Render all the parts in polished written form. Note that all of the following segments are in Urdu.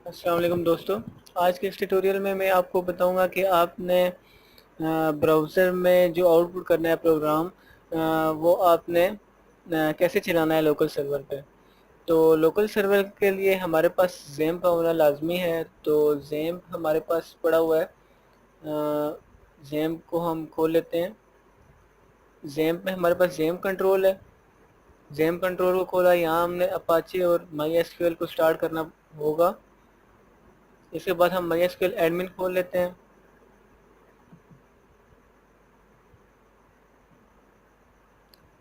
السلام علیکم دوستو، آج کے اس ٹیوٹوریل میں آپ کو بتاؤں گا کہ آپ نے براؤزر میں جو آؤٹ پٹ کرنا ہے پروگرام وہ آپ نے کیسے چلانا ہے لوکل سرور پہ۔ تو لوکل سرور کے لیے ہمارے پاس زیمپ کا ہونا لازمی ہے۔ تو زیمپ ہمارے پاس پڑا ہوا ہے، زیمپ کو ہم کھول لیتے ہیں۔ زیمپ میں ہمارے پاس زیمپ کنٹرول ہے، زیم کنٹرول کو کھولا۔ یہاں ہم نے اپاچی اور مائی ایس کیو ایل کو سٹارٹ کرنا ہوگا۔ اس کے بعد ہم مائی ایس کیو ایل ایڈمن کھول لیتے ہیں۔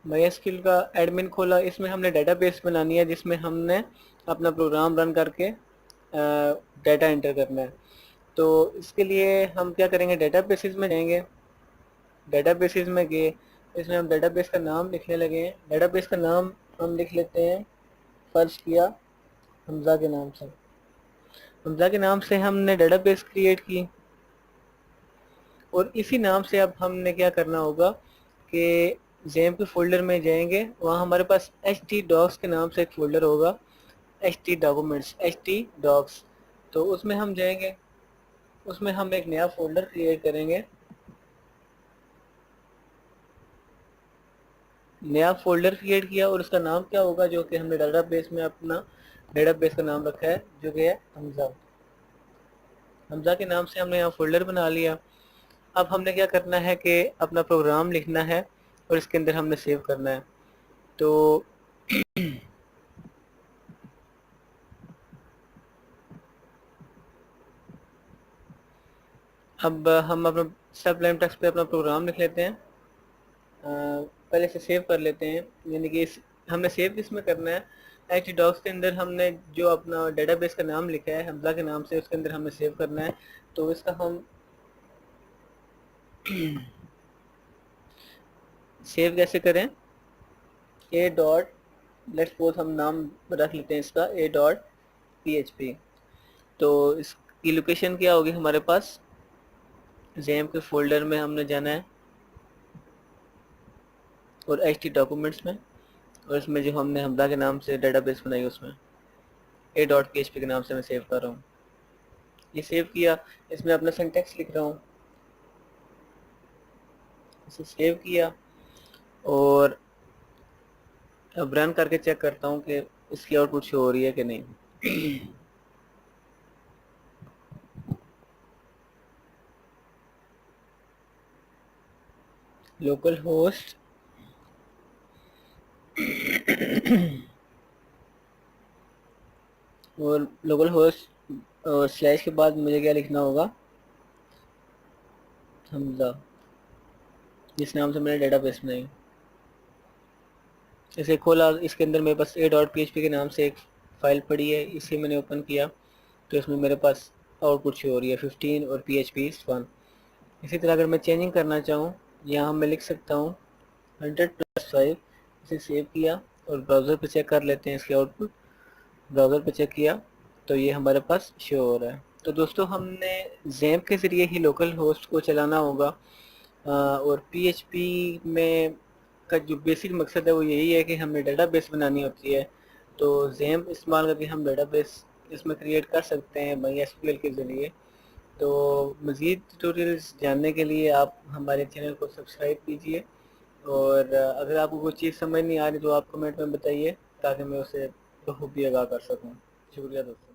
مائی ایس کیو ایل کا ایڈمن کھولا، اس میں ہم نے ڈیٹا بیس بنانی ہے جس میں ہم نے اپنا پروگرام رن کر کے ڈیٹا انٹر کرنا ہے۔ تو اس کے لیے ہم کیا کریں گے، ڈیٹا بیسز میں جائیں گے۔ ڈیٹا بیسز میں گئے، اس میں ہم ڈیٹا بیس کا نام لکھنے لگے ہیں۔ ڈیٹا بیس کا نام ہم لکھ لیتے ہیں، فرض کیا حمزہ کے نام سے۔ حمزہ کے نام سے ہم نے ڈیٹا بیس کریٹ کی، اور اسی نام سے اب ہم نے کیا کرنا ہوگا کہ زیمپ کے فولڈر میں جائیں گے۔ وہاں ہمارے پاس ایچ ٹی ڈاکس کے نام سے ایک فولڈر ہوگا، H T documents, H T docs. تو اس میں ہم جائیں گے، اس میں ہم ایک نیا فولڈر کریٹ کریں گے۔ نیا فولڈر کریٹ کیا، اور اس کا نام کیا ہوگا جو کہ ہم نے ڈیٹا بیس میں اپنا ڈیٹا بیس کا نام رکھا ہے، جو کہ ہے حمزہ۔ حمزہ کے نام سے ہم نے یہاں فولڈر بنا لیا۔ اب ہم نے کیا کرنا ہے کہ اپنا پروگرام لکھنا ہے اور اس کے اندر ہم نے سیو کرنا ہے۔ تو اب ہم اپنا سب لائن ٹیکسٹ پہ اپنا پروگرام لکھ لیتے ہیں، پہلے سے سیو کر لیتے ہیں۔ یعنی کہ ہم نے سیو کس میں کرنا ہے، ایچ ڈاکس کے اندر ہم نے جو اپنا ڈیٹا بیس کا نام لکھا ہے حمزہ کے نام سے، اس کے اندر ہم نے سیو کرنا ہے۔ تو اس کا ہم سیو کیسے کریں، اے ڈاٹ، لیٹس سپوز ہم نام رکھ لیتے ہیں اس کا اے ڈاٹ پی ایچ پی۔ تو اس کی لوکیشن کیا ہوگی ہمارے پاس، زیم کے فولڈر میں ہم نے جانا ہے، اور ایچ ٹی ڈاکومنٹس میں، اور اس میں جو ہم نے حمزہ کے نام سے ڈیٹا بیس بنائی اس میں اے ڈاٹ پی ایچ پی کے نام سے میں سیو کر رہا ہوں۔ یہ سیو کیا، اس میں اپنا سینٹیکس لکھ رہا ہوں، اسے سیو کیا، اور اب رن کر کے چیک کرتا ہوں کہ اس کی آؤٹ پٹ شو ہو رہی ہے کہ نہیں۔ لوکل ہوسٹ اور لوکل ہوسٹ سلیش کے بعد مجھے کیا لکھنا ہوگا، حمزہ، جس نام سے میں نے ڈیٹا بیس بنائی۔ اسے کھولا، اس کے اندر میرے پاس اے ڈاٹ پی ایچ پی کے نام سے ایک فائل پڑی ہے، اسے میں نے اوپن کیا تو اس میں میرے پاس آؤٹ پٹ شو ہو رہی ہے 15 اور پی ایچ پی 1۔ اسی طرح اگر میں چینجنگ کرنا چاہوں، یہاں میں لکھ سکتا ہوں 100+5۔ اسے سیو کیا اور براؤزر پہ چیک کر لیتے ہیں اس کی آؤٹ پٹ۔ براؤزر پہ چیک کیا تو یہ ہمارے پاس شو ہو رہا ہے۔ تو دوستو ہم نے زیمپ کے ذریعے ہی لوکل ہوسٹ کو چلانا ہوگا، اور پی ایچ پی میں کا جو بیسک مقصد ہے وہ یہی ہے کہ ہمیں ڈیٹا بیس بنانی ہوتی ہے۔ تو زیمپ استعمال کر کے ہم ڈیٹا بیس اس میں کریٹ کر سکتے ہیں مائی ایس کیو ایل کے ذریعے۔ تو مزید ٹیوٹوریلز جاننے کے لیے آپ ہمارے چینل کو سبسکرائب کیجئے، اور اگر آپ کو کوئی چیز سمجھ نہیں آ رہی تو آپ کمنٹ میں بتائیے تاکہ میں اسے بخوبی آگاہ کر سکوں۔ شکریہ دوستو۔